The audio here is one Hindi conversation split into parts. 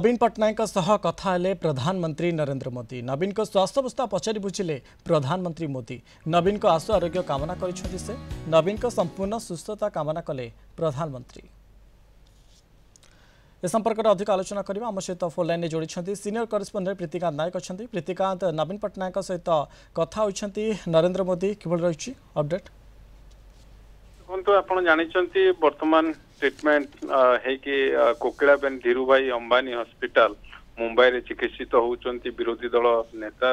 नवीन पट्टनायक कथा हेले प्रधानमंत्री नरेंद्र मोदी। नवीन को स्वास्थ्यावस्था पचारि बुझिले प्रधानमंत्री मोदी। नवीन को आशु आरोग्य कामना करिसेंति से नवीन को संपूर्ण सुस्थता कामना कले प्रधानमंत्री। ए संपर्क में अधिक आलोचना करबा आम सहित फोन लाइन जोड़ी सीनियर करेस्पोंडेंट प्रीतिकांत नायक अच्छा। प्रीतिकांत, नवीन पट्टनायक सहित कथा होइछंती नरेंद्र मोदी किभल रही अपडेट आप जानते बर्तमान ट्रिटमेंट है कोकिलाबेन धीरूभाई अंबानी हॉस्पिटल मुंबई रे चिकित्सित होउचंती विरोधी दल नेता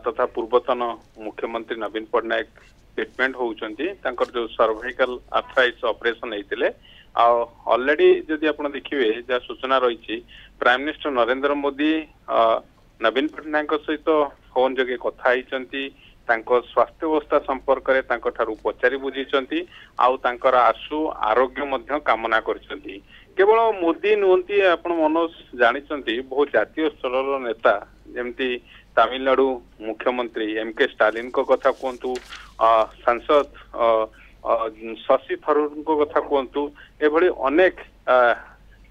तथा पूर्वतन मुख्यमंत्री नवीन पट्टनायक ट्रिटमेंट होउचंती तांकर जो सर्वाइकल आर्थराइटिस ऑपरेशन हेतिले ऑलरेडी जदि आपण देखिबे जा सूचना रही प्राइम मिनिस्टर नरेंद्र मोदी नवीन पट्टनायक सहित फोन जगे कथा होइचंती स्वास्थ्य अवस्था संपर्क में पचारि बुझी आशु आरोग्य मध्य कामना करछंती। केवल मोदी नुहंती आपण मनोज जानिचंती बहुत जातीय स्तर नेता जेमती तमिलनाडु मुख्यमंत्री एम.के. स्टालिन को कथा कहतु सांसद शशि थरूर को कथा कहतु एभली अनेक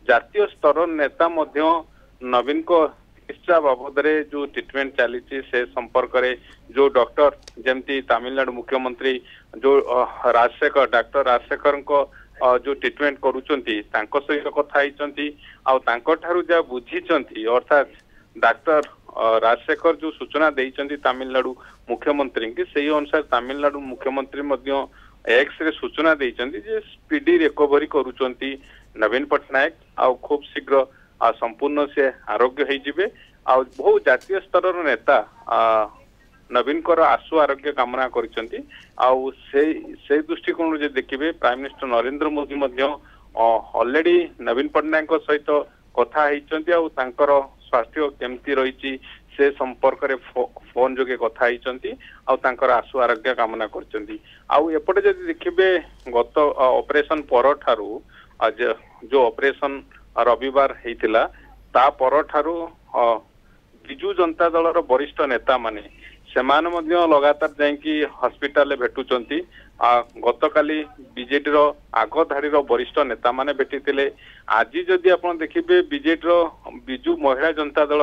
जातीय स्तर नेता मध्य नवीन को चिकित्सा बाबद जो ट्रिटमेंट चली से संपर्क में जो डॉक्टर जमती तमिलनाडु मुख्यमंत्री जो राजशेखर डॉक्टर राजशेखर को जो ट्रिटमेंट करुचंती सहित कथा जा बुझी अर्थात डॉक्टर राजशेखर जो सूचना देइचंती तमिलनाडु मुख्यमंत्री की सही अनुसार तमिलनाडु मुख्यमंत्री मध्य एक्स रे सूचना देइचंती जे स्पीडी रिकवरी करुचंती नवीन पट्टनायक खूब शीघ्र संपूर्ण से आरोग्य होइजिबे बहु जातीय स्तर नेता नवीन को आशु आरोग्य कामना करिसेंती से दृष्टिकोण जे देखिबे प्राइम मिनिस्टर नरेंद्र मोदी मध्य ऑलरेडी नवीन पट्टनायक सहित कथा होइचंती स्वास्थ्य केमती रही से संपर्क रे फोन जोगे कथा होइचंती आशु आरोग्य कामना करचंती एपटे जदि देखिबे गत ऑपरेशन पर ठारू जो ऑपरेशन रविवार होता ता पर ठारू बिजु जनता दल वरिष्ठ नेता माने सेमाने मध्य लगातार जाइकी हॉस्पिटल भेटुचंती गतकाली बीजेडी रो आग धाड़ी वरिष्ठ नेता माने भेटिथिले। आज जदि आपण देखिबे बीजेडी रो बिजु महिला जनता दल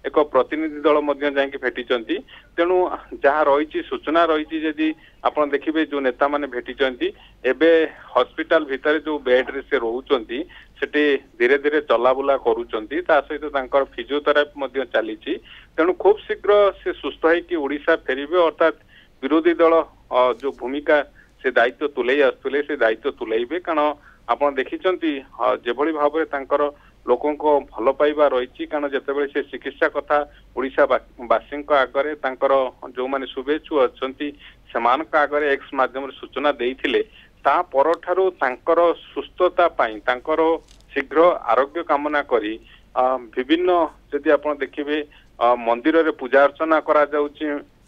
एक प्रतिनिधि दल मध्य जाइकी भेटिचंती तेणु जहाँ रही सूचना रही जदि आपण देखिबे जो नेता माने भेटिचंती एबे हॉस्पिटल भितर जो बेड रे से रहउचंती सेठी धीरे धीरे चलाबुला करुचंती ता सहित तांकर फिजियोथेरापी मध्य चलीची तेणु खूब शीघ्र से सुस्थ होइकी ओडिशा फेरिबे अर्थात विरोधी दल जो भूमिका से दायित्व तुले आसुले से दायित्व तुलेबे कारण आपण देखिचंती जेभली भाबरे तांकर लोकों को भल पाइबा रही कारण जितेबाला से चिकित्सा कथा ओडिशा बासी आगे तांकर जो माने शुभेच्छु अछंती सेमानक आगे एक्स माध्यम सूचना देइथिले ता पर ठारू तांकर सुस्थता पाई तांकर शीघ्र आरोग्य कामना करी विभिन्न जदि आपण देखिबे मंदिर रे पूजा अर्चना करा जाउची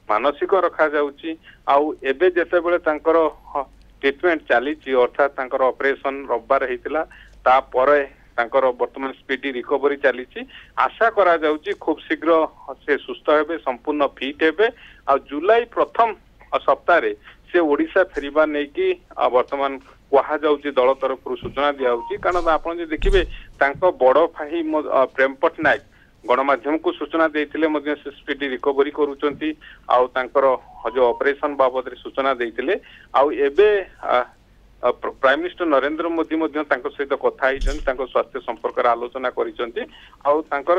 मानसिक रखा जाउची एबे जेतेबेले तांकर ट्रीटमेंट चली अर्थात तांकर ऑपरेशन रविवार हेतिला ता परे तांकर वर्तमान स्पीडी रिकवरी चली आशा करा जाउची खूब शीघ्र से सुस्थ हेबे संपूर्ण फिट हेबे जुलाई प्रथम सप्ताह रे से ओडिशा फेरिबा नै कि वर्तमान कहा जाउची दल तरफ सूचना दिया होची कारण आपण जे देखिबे तांको बड़ भाई प्रेम पट्टनायक गणमाध्यम को सूचना देइथिले मध्य से स्पीडी रिकवरी करूचंती जो ऑपरेशन बाबद रे सूचना देइथिले एबे प्राइम मिनिस्टर नरेंद्र मोदी मध्य सहित कथा होइचंती स्वास्थ्य संपर्क रे आलोचना करिसंती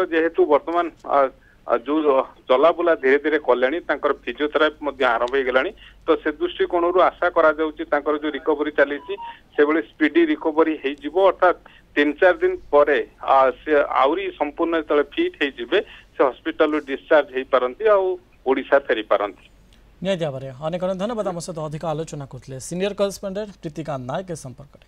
जेहेतु वर्तमान जो चलाबुला धीरे धीरे कले फिजियोथेरापी मध्य आरंभ हो गलानी तो से दृष्टिकोण आशा करा जाउची जो रिकवरी चली से बेले स्पीडी रिकवरी हो अर्थात 3-4 दिन पर से आउरी संपूर्ण जो फिट हो से हॉस्पिटल डिस्चार्ज हो पारती ओडिशा फेरी पारती। निहाती भाव में अनेक धन्यवाद आम सहित अधिक आलोचना करते सीनियर करेस्पोंडेंट प्रीतिकांत नायक संपर्क में।